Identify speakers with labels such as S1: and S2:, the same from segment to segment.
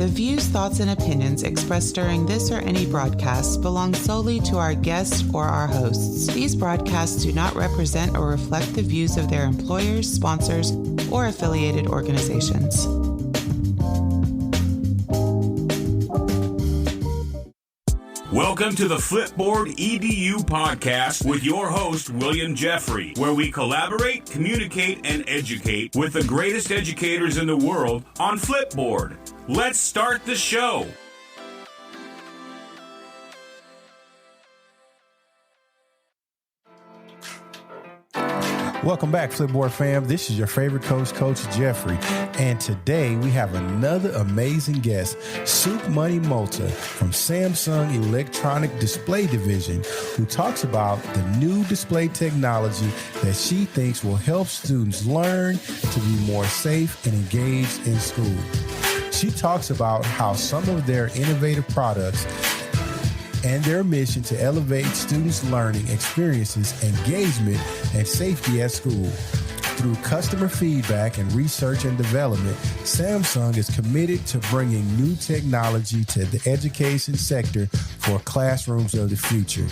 S1: The views, thoughts, and opinions expressed during this or any broadcast belong solely to our guests or our hosts. These broadcasts do not represent or reflect the views of their employers, sponsors, or affiliated organizations.
S2: Welcome to the Flipboard EDU podcast with your host, William Jeffrey, where we collaborate, communicate, and educate with the greatest educators in the world on Flipboard. Let's start the show.
S3: Welcome back, Flipboard fam. This is your favorite coach, Coach Jeffrey. And today we have another amazing guest, Sukhmani Mohta from Samsung Electronic Display Division, who talks about the new display technology that she thinks will help students learn to be more safe and engaged in school. She talks about how some of their innovative products and their mission to elevate students' learning experiences, engagement, and safety at school. Through customer feedback and research and development, Samsung is committed to bringing new technology to the education sector for classrooms of the future.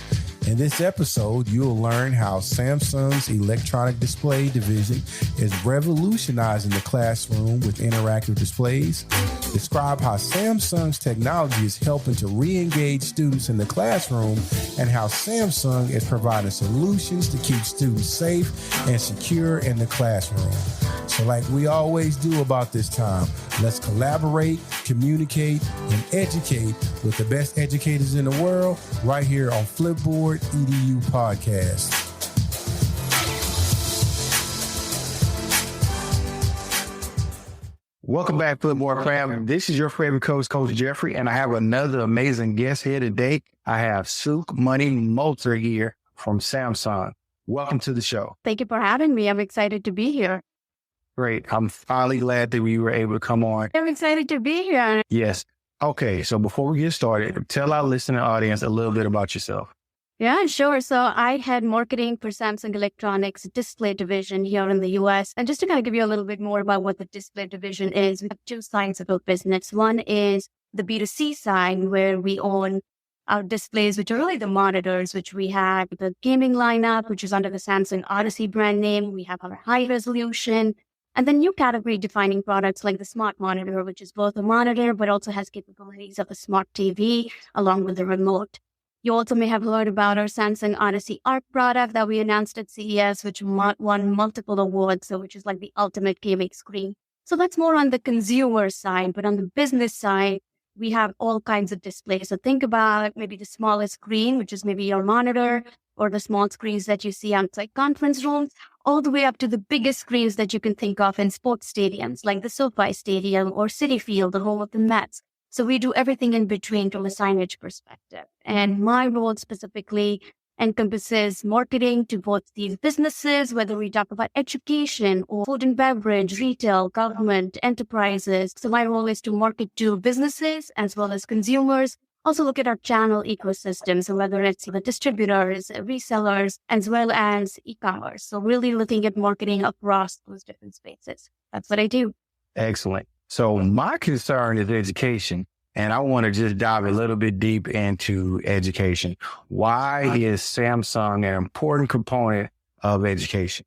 S3: In this episode, you'll learn how Samsung's Electronic Display Division is revolutionizing the classroom with interactive displays, describe how Samsung's technology is helping to re-engage students in the classroom, and how Samsung is providing solutions to keep students safe and secure in the classroom. So like we always do about this time, let's collaborate, communicate, and educate with the best educators in the world right here on Flipboard EDU Podcast. Welcome back, Flipboard fam. This is your favorite coach, Coach Jeffrey, and I have another amazing guest here today. I have Sukhmani Mohta here from Samsung. Welcome to the show.
S4: Thank you for having me. I'm excited to be here.
S3: Great. I'm finally glad that we were able to come on.
S4: I'm excited to be here.
S3: Yes. Okay, so before we get started, tell our listening audience a little bit about yourself.
S4: Yeah, sure. So I had marketing for Samsung Electronics Display Division here in the US. And just to kind of give you a little bit more about what the display division is, we have two sides of our business. One is the B2C side, where we own our displays, which are really the monitors, which we have the gaming lineup, which is under the Samsung Odyssey brand name. We have our high resolution, and then new category defining products like the smart monitor, which is both a monitor, but also has capabilities of a smart TV along with the remote. You also may have heard about our Samsung Odyssey Arc product that we announced at CES, which won multiple awards, so which is like the ultimate gaming screen. So that's more on the consumer side, but on the business side, we have all kinds of displays. So think about maybe the smallest screen, which is maybe your monitor, or the small screens that you see outside conference rooms, all the way up to the biggest screens that you can think of in sports stadiums, like the SoFi Stadium or Citi Field, the home of the Mets. So we do everything in between from a signage perspective. And my role specifically encompasses marketing to both these businesses, whether we talk about education or food and beverage, retail, government, enterprises. So my role is to market to businesses as well as consumers. Also look at our channel ecosystem, so whether it's the distributors, resellers, as well as e-commerce. So really looking at marketing across those different spaces. That's what I do.
S3: Excellent. So my concern is education, and I want to just dive a little bit deep into education. Why is Samsung an important component of education?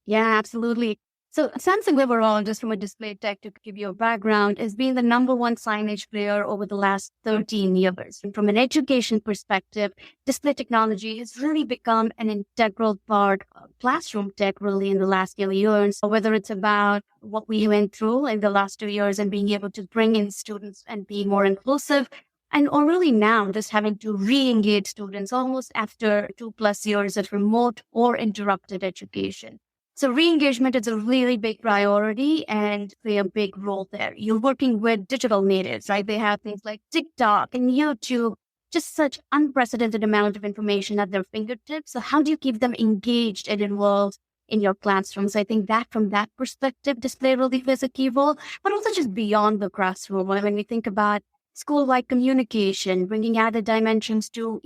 S4: Yeah, absolutely. So Samsung overall, just from a display tech to give you a background, has been the number one signage player over the last 13 years. And from an education perspective, display technology has really become an integral part of classroom tech really in the last few years, whether it's about what we went through in the last 2 years and being able to bring in students and be more inclusive, and or really now just having to re-engage students almost after 2+ years of remote or interrupted education. So re-engagement is a really big priority and play a big role there. You're working with digital natives, right? They have things like TikTok and YouTube, just such unprecedented amount of information at their fingertips. So how do you keep them engaged and involved in your classrooms? I think that from that perspective, display really plays a key role, but also just beyond the classroom. When we think about school-wide communication, bringing added dimensions to,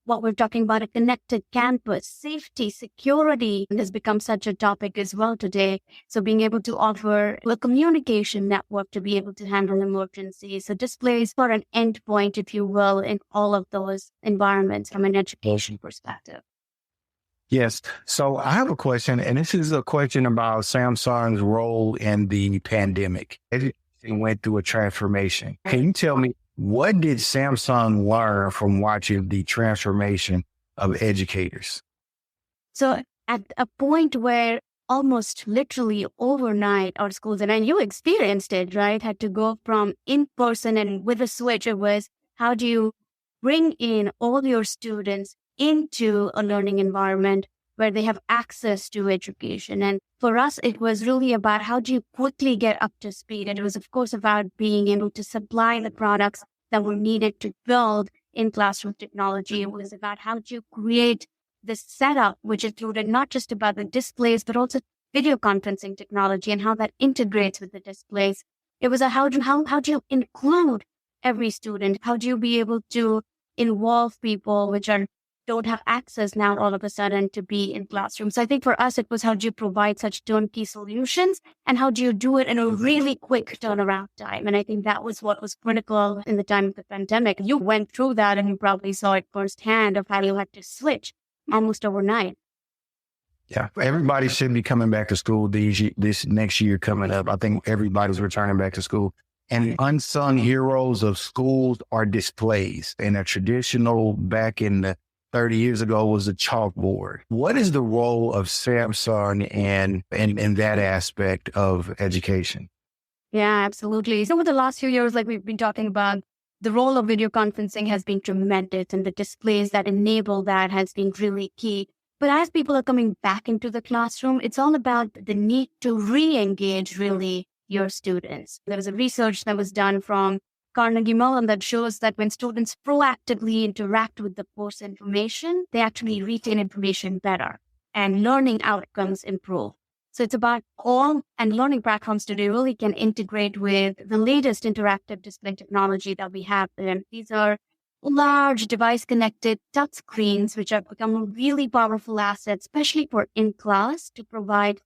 S4: what we're talking about, a connected campus, safety, security has become such a topic as well today. So being able to offer a communication network to be able to handle emergencies. So displays for an endpoint, if you will, in all of those environments from an education perspective.
S5: Yes. So I have a question, and this is a question about Samsung's role in the pandemic. Education went through a transformation. Can you tell me, what did Samsung learn from watching the transformation of educators?
S4: So at a point where almost literally overnight our schools, and you experienced it, right, had to go from in-person, and with a switch, it was how do you bring in all your students into a learning environment where they have access to education. And for us, it was really about how do you quickly get up to speed. And it was, of course, about being able to supply the products that were needed to build in classroom technology. It was about how do you create this setup, which included not just about the displays, but also video conferencing technology and how that integrates with the displays. It was how do you include every student? How do you be able to involve people which don't have access now all of a sudden to be in classrooms? So I think for us, it was how do you provide such turnkey solutions and how do you do it in a really quick turnaround time? And I think that was what was critical in the time of the pandemic. You went through that and you probably saw it firsthand of how you had to switch almost overnight.
S5: Yeah, everybody should be coming back to school this next year coming up. I think everybody's returning back to school. And unsung heroes of schools are displays. And a traditional back in the 30 years ago was a chalkboard. What is the role of Samsung in that aspect of education?
S4: Yeah, absolutely. So over the last few years, like we've been talking about, the role of video conferencing has been tremendous, and the displays that enable that has been really key. But as people are coming back into the classroom, it's all about the need to re-engage really your students. There was a research that was done from Carnegie Mellon that shows that when students proactively interact with the course information, they actually retain information better and learning outcomes improve. So it's about and learning platforms today really can integrate with the latest interactive display technology that we have. And these are large device-connected touch screens, which have become a really powerful asset, especially for in-class, to provide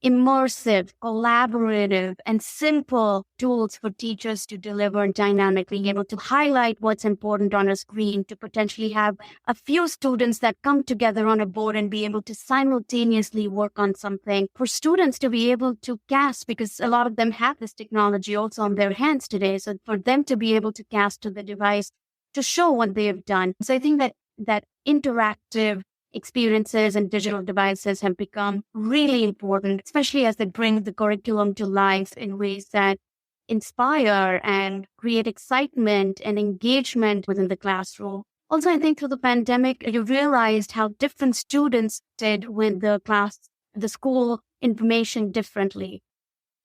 S4: immersive, collaborative, and simple tools for teachers to deliver dynamically, able to highlight what's important on a screen, to potentially have a few students that come together on a board and be able to simultaneously work on something. For students to be able to cast, because a lot of them have this technology also on their hands today, so for them to be able to cast to the device to show what they have done. So I think that interactive experiences and digital devices have become really important, especially as they bring the curriculum to life in ways that inspire and create excitement and engagement within the classroom. Also, I think through the pandemic, you realized how different students did with the school information differently.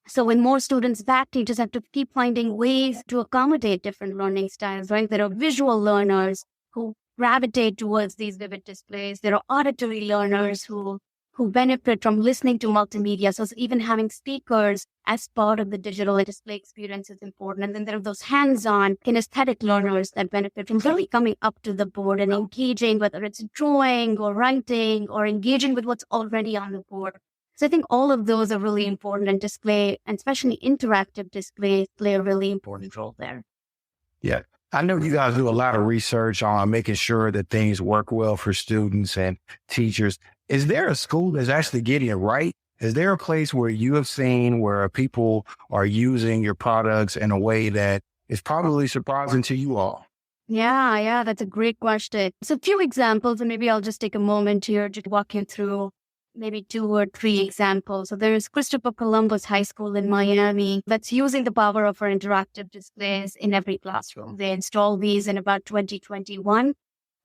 S4: So when more students back, teachers have to keep finding ways to accommodate different learning styles, right? There are visual learners who gravitate towards these vivid displays. There are auditory learners who benefit from listening to multimedia. So even having speakers as part of the digital display experience is important. And then there are those hands-on kinesthetic learners that benefit from really coming up to the board and engaging, whether it's drawing or writing or engaging with what's already on the board. So I think all of those are really important, and display, and especially interactive displays, play a really important role there.
S5: Yeah. I know you guys do a lot of research on making sure that things work well for students and teachers. Is there a school that's actually getting it right? Is there a place where you have seen where people are using your products in a way that is probably surprising to you all?
S4: Yeah, that's a great question. So a few examples, and maybe I'll just take a moment here to walk you through maybe 2 or 3 examples. So there is Christopher Columbus High School in Miami that's using the power of our interactive displays in every classroom. They installed these in about 2021.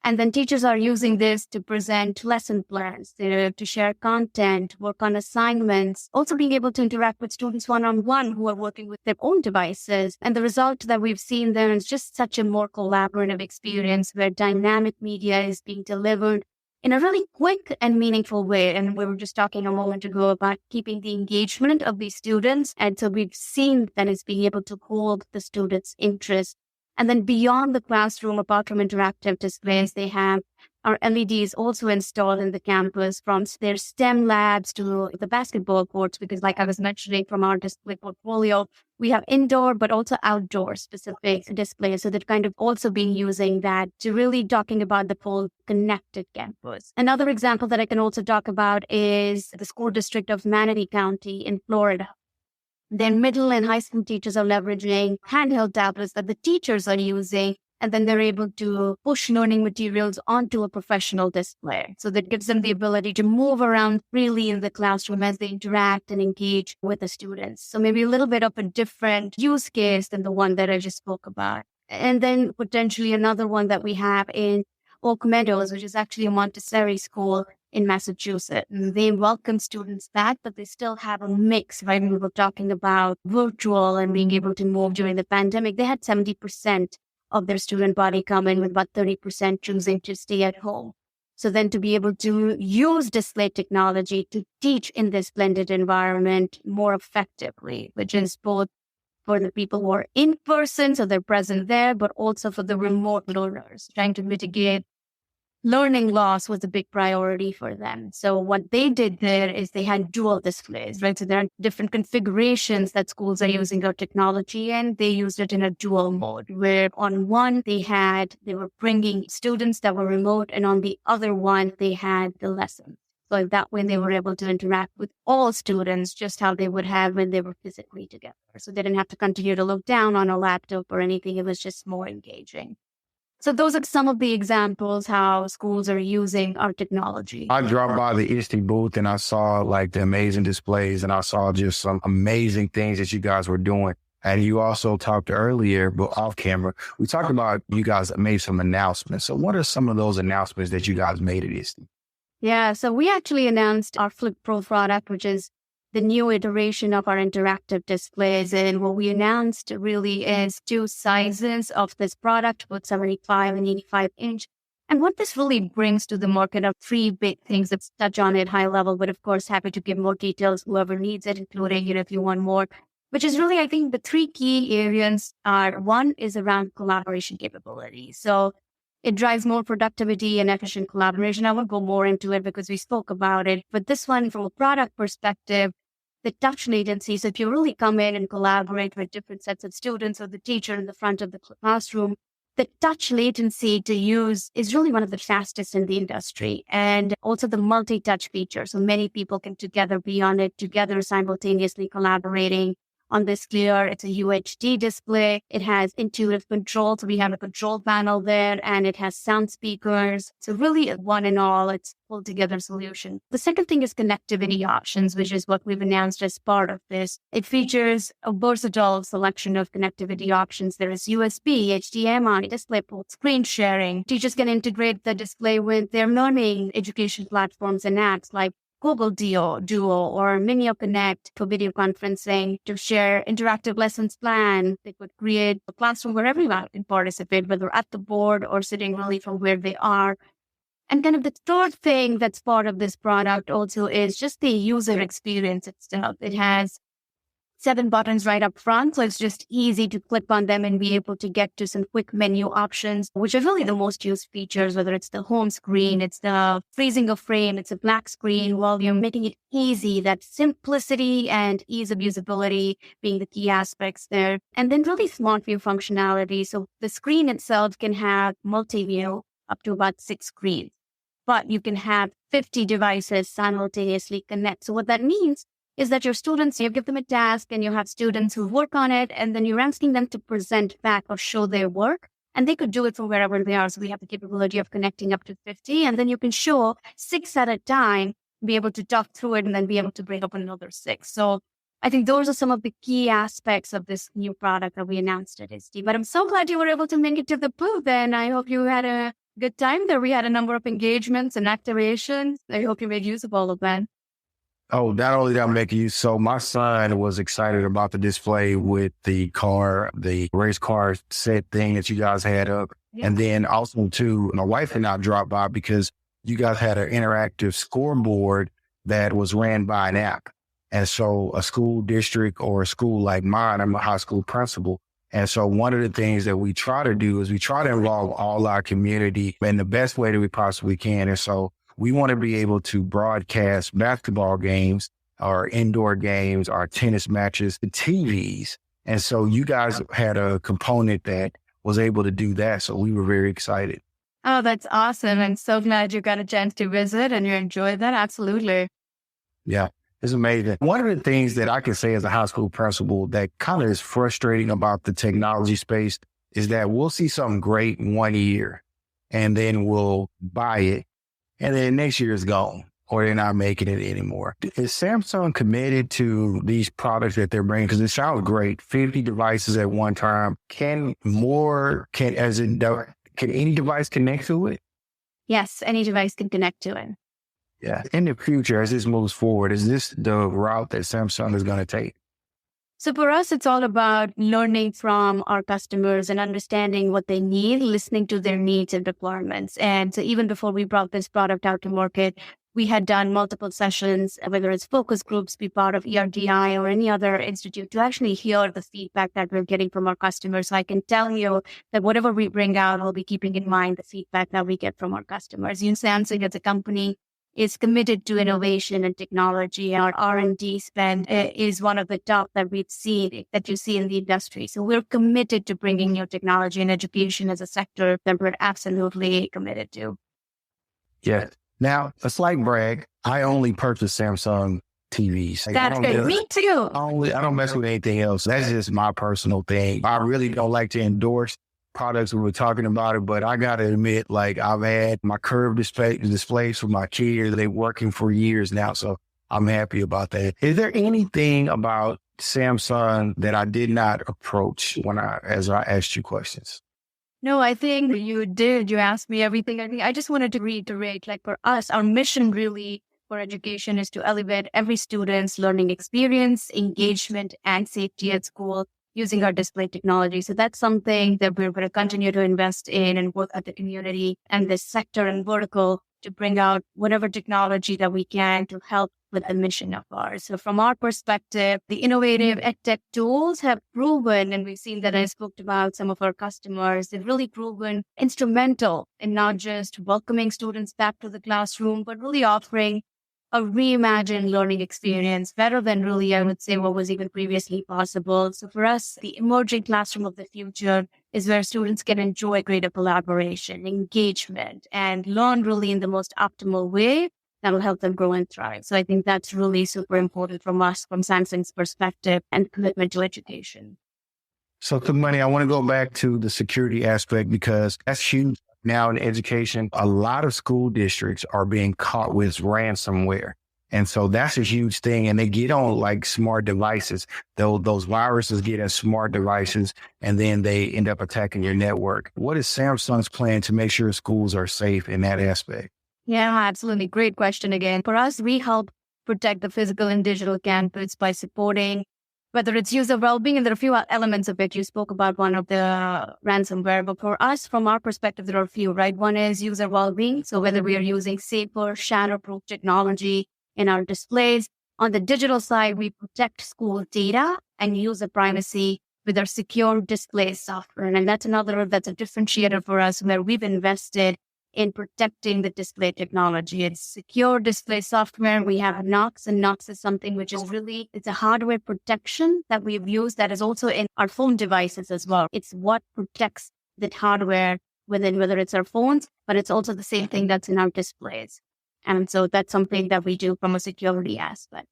S4: And then teachers are using this to present lesson plans, to share content, work on assignments, also being able to interact with students one-on-one who are working with their own devices. And the result that we've seen there is just such a more collaborative experience where dynamic media is being delivered in a really quick and meaningful way. And we were just talking a moment ago about keeping the engagement of these students. And so we've seen that it's being able to hold the students' interest. And then beyond the classroom, apart from interactive displays, they have our LEDs also installed in the campus, from their STEM labs to the basketball courts, because like I was mentioning from our display portfolio, we have indoor, but also outdoor specific displays. So they're kind of also been using that to really talking about the full connected campus. Another example that I can also talk about is the school district of Manatee County in Florida. Their middle and high school teachers are leveraging handheld tablets that the teachers are using, and then they're able to push learning materials onto a professional display. So that gives them the ability to move around freely in the classroom as they interact and engage with the students. So maybe a little bit of a different use case than the one that I just spoke about. And then potentially another one that we have in Oak Meadows, which is actually a Montessori school in Massachusetts. And they welcome students back, but they still have a mix, right? We were talking about virtual and being able to move during the pandemic. They had 70% of their student body come in, with about 30% choosing to stay at home. So then to be able to use display technology to teach in this blended environment more effectively, which is both for the people who are in person, so they're present there, but also for the remote learners, trying to mitigate learning loss was a big priority for them. So what they did there is they had dual displays, right? So there are different configurations that schools are using our technology, and they used it in a dual mode, where on one they were bringing students that were remote, and on the other one they had the lessons. So that way they were able to interact with all students just how they would have when they were physically together. So they didn't have to continue to look down on a laptop or anything. It was just more engaging. So those are some of the examples how schools are using our technology.
S5: I dropped by the ISTE booth and I saw like the amazing displays, and I saw just some amazing things that you guys were doing. And you also talked earlier, but off camera, we talked about you guys made some announcements. So what are some of those announcements that you guys made at ISTE?
S4: Yeah, so we actually announced our Flip Pro product, which is the new iteration of our interactive displays. And what we announced really is 2 sizes of this product, both 75 and 85 inch. And what this really brings to the market are 3 big things that touch on it high level, but of course, happy to give more details, whoever needs it, including, if you want more, which is really, I think the 3 key areas are, one is around collaboration capability. So it drives more productivity and efficient collaboration. I won't go more into it because we spoke about it. But this one, from a product perspective, the touch latency. So if you really come in and collaborate with different sets of students or the teacher in the front of the classroom, the touch latency to use is really one of the fastest in the industry. And also the multi-touch feature. So many people can together be on it, together simultaneously collaborating on this clear. It's a UHD display. It has intuitive control. So we have a control panel there, and it has sound speakers. So really one and all, it's a pulled together solution. The second thing is connectivity options, which is what we've announced as part of this. It features a versatile selection of connectivity options. There is USB, HDMI, DisplayPort, screen sharing. Teachers can integrate the display with their learning education platforms and apps like Google Duo or Minio Connect for video conferencing to share interactive lessons plan. They could create a classroom where everyone can participate, whether at the board or sitting really from where they are. And kind of the third thing that's part of this product also is just the user experience itself. It has 7 buttons right up front. So it's just easy to click on them and be able to get to some quick menu options, which are really the most used features, whether it's the home screen, it's the freezing of frame, it's a black screen volume, making it easy, that simplicity and ease of usability being the key aspects there. And then really smart view functionality. So the screen itself can have multi-view up to about 6 screens, but you can have 50 devices simultaneously connect. So what that means is that your students, you give them a task and you have students who work on it, and then you're asking them to present back or show their work, and they could do it from wherever they are. So we have the capability of connecting up to 50, and then you can show 6 at a time, be able to talk through it, and then be able to bring up another 6. So I think those are some of the key aspects of this new product that we announced at ISTE. But I'm so glad you were able to make it to the booth, and I hope you had a good time there. We had a number of engagements and activations. I hope you made use of all of that.
S5: Oh, not only that I'm making use. So my son was excited about the display with the race car set thing that you guys had up. Yeah. And then also too, my wife and I dropped by because you guys had an interactive scoreboard that was ran by an app. And so a school district or a school like mine, I'm a high school principal, And so one of the things that we try to do is we try to involve all our community in the best way that we possibly can. And so we want to be able to broadcast basketball games, our indoor games, our tennis matches, the TVs. And so you guys had a component that was able to do that. So we were very excited.
S4: Oh, that's awesome. I'm so glad you got a chance to visit and you enjoyed that. Absolutely.
S5: Yeah, it's amazing. One of the things that I can say as a high school principal that kind of is frustrating about the technology space is that we'll see something great in 1 year and then we'll buy it and then next year is gone or they're not making it anymore. Is Samsung committed to these products that they're bringing? Because it sounds great, 50 devices at one time. Can any device connect to it?
S4: Yes, any device can connect to it.
S5: Yeah. In the future, as this moves forward, is this the route that Samsung is going to take?
S4: So for us, it's all about learning from our customers and understanding what they need, listening to their needs and requirements. And so even before we brought this product out to market, we had done multiple sessions, whether it's focus groups, be part of ERDI or any other institute, to actually hear the feedback that we're getting from our customers. So I can tell you that whatever we bring out, we'll be keeping in mind the feedback that we get from our customers. Samsung as a company is committed to innovation and technology. Our R&D spend is one of the top that we've seen, that you see in the industry. So we're committed to bringing new technology and education as a sector that we're absolutely committed to.
S5: Yeah. Now, a slight brag, I only purchase Samsung TVs.
S4: That's good. Me too.
S5: I don't mess with anything else. That's just my personal thing. I really don't like to endorse products when we're talking about it, but I got to admit, I've had my curved displays for my kids. They're working for years now, so I'm happy about that. Is there anything about Samsung that I did not approach as I asked you questions?
S4: No, I think you did. You asked me everything. I think I just wanted to reiterate, for us, our mission really for education is to elevate every student's learning experience, engagement, and safety at school using our display technology. So that's something that we're going to continue to invest in and work at the community and this sector and vertical to bring out whatever technology that we can to help with the mission of ours. So from our perspective, the innovative edtech tools have proven, and we've seen that I spoke about some of our customers, they've really proven instrumental in not just welcoming students back to the classroom, but really offering a reimagined learning experience better than really, I would say, what was even previously possible. So for us, the emerging classroom of the future is where students can enjoy greater collaboration, engagement, and learn really in the most optimal way that will help them grow and thrive. So I think that's really super important from us, from Samsung's perspective and commitment to education.
S5: So Sukhmani, I want to go back to the security aspect because that's huge. Now in education, a lot of school districts are being caught with ransomware. And so that's a huge thing. And they get on smart devices. Those viruses get in smart devices and then they end up attacking your network. What is Samsung's plan to make sure schools are safe in that aspect?
S4: Yeah, absolutely. Great question again. For us, we help protect the physical and digital campus by supporting whether it's user well-being, and there are a few elements of it. You spoke about one of the ransomware, but for us, from our perspective, there are a few, right? One is user well-being. So whether we are using safer, shatterproof technology in our displays. On the digital side, we protect school data and user privacy with our secure display software. And that's a differentiator for us where we've invested in protecting the display technology. It's secure display software. We have Knox, and Knox is something which is really, it's a hardware protection that we've used that is also in our phone devices as well. It's what protects the hardware within, whether it's our phones, but it's also the same thing that's in our displays. And so that's something that we do from a security aspect.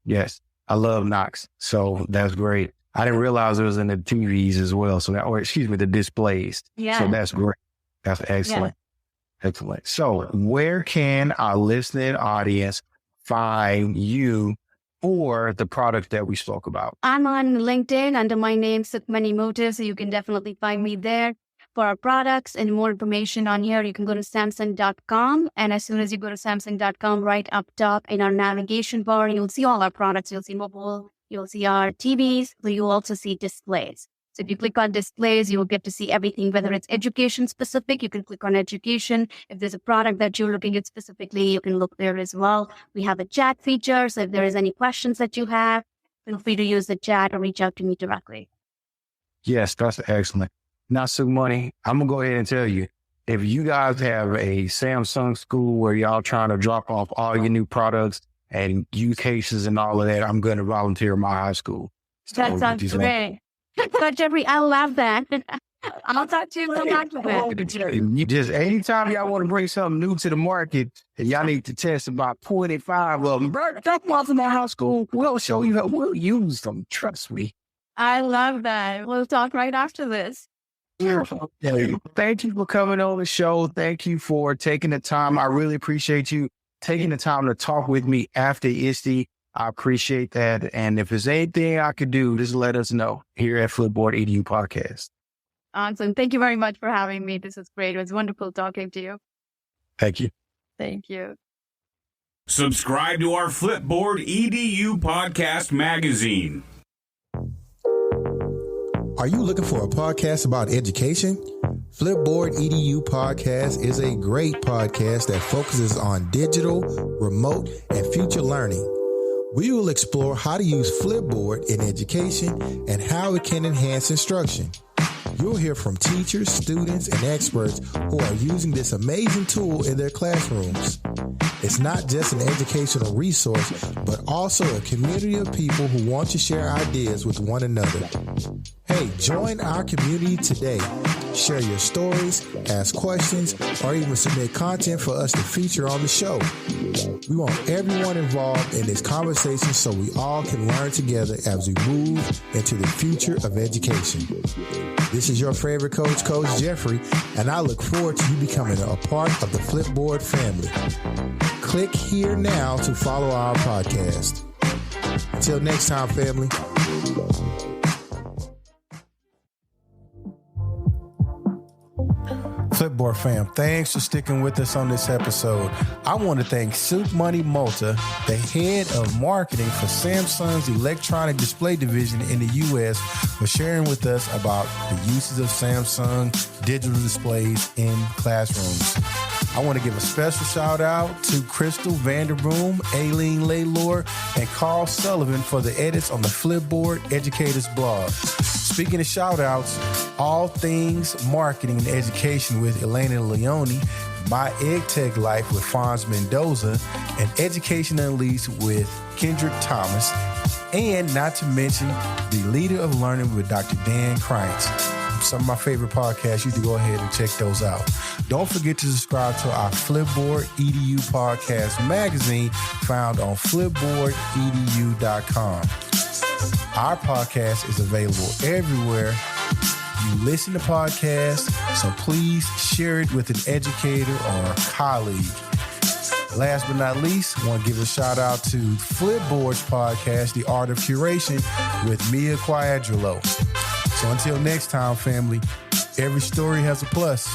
S5: Yes, I love Knox. So that's great. I didn't realize it was in the TVs as well. So the displays.
S4: Yeah.
S5: So that's great. That's excellent. Yeah. Excellent. So where can our listening audience find you or the product that we spoke about?
S4: I'm on LinkedIn under my name, Sukhmani Mohta. So you can definitely find me there for our products and more information on here. You can go to Samsung.com. And as soon as you go to Samsung.com, right up top in our navigation bar, you'll see all our products. You'll see mobile, you'll see our TVs, but you'll also see displays. So if you click on displays, you will get to see everything, whether it's education specific, you can click on education. If there's a product that you're looking at specifically, you can look there as well. We have a chat feature. So if there is any questions that you have, feel free to use the chat or reach out to me directly.
S5: Yes, that's excellent. Now, Sukhmani, I'm going to go ahead and tell you, if you guys have a Samsung school where y'all trying to drop off all your new products and use cases and all of that, I'm going to volunteer my high school.
S4: That sounds great. But Jeffrey, I love that. I'll talk to you about that.
S5: You just, anytime y'all want to bring something new to the market, and y'all need to test about 25 of them, bro, that wasn't at high school. We'll show you how we'll use them. Trust me.
S4: I love that. We'll talk right after this.
S5: Thank you for coming on the show. Thank you for taking the time. I really appreciate you taking the time to talk with me after ISTE. I appreciate that. And if there's anything I could do, just let us know here at Flipboard EDU Podcast.
S4: Awesome. Thank you very much for having me. This is great. It was wonderful talking to you.
S5: Thank you.
S4: Thank you.
S2: Subscribe to our Flipboard EDU Podcast magazine.
S3: Are you looking for a podcast about education? Flipboard EDU Podcast is a great podcast that focuses on digital, remote, and future learning. We will explore how to use Flipboard in education and how it can enhance instruction. You'll hear from teachers, students, and experts who are using this amazing tool in their classrooms. It's not just an educational resource, but also a community of people who want to share ideas with one another. Hey, join our community today. Share your stories, ask questions, or even submit content for us to feature on the show. We want everyone involved in this conversation so we all can learn together as we move into the future of education. This is your favorite coach, Coach Jeffrey, and I look forward to you becoming a part of the Flipboard family. Click here now to follow our podcast. Until next time, family. Flipboard fam, thanks for sticking with us on this episode. I want to thank Sukhmani Mohta, the head of marketing for Samsung's electronic display division in the U.S., for sharing with us about the uses of Samsung digital displays in classrooms. I want to give a special shout out to Crystal Vanderboom, Aileen Laylor, and Carl Sullivan for the edits on the Flipboard Educators blog. Speaking of shout outs, all things marketing and education with Elena Leone, My EdTech Life with Fonz Mendoza, and Education Unleashed with Kendrick Thomas, and not to mention The Leader of Learning with Dr. Dan Kreitz. Some of my favorite podcasts. You can go ahead and check those out. Don't forget to subscribe to our Flipboard EDU Podcast magazine found on flipboardedu.com. Our podcast is available everywhere you listen to podcasts, so please share it with an educator or a colleague. Last but not least, I want to give a shout out to Flipboard's podcast, The Art of Curation, with Mia Quadrillo. So until next time, family, every story has a plus.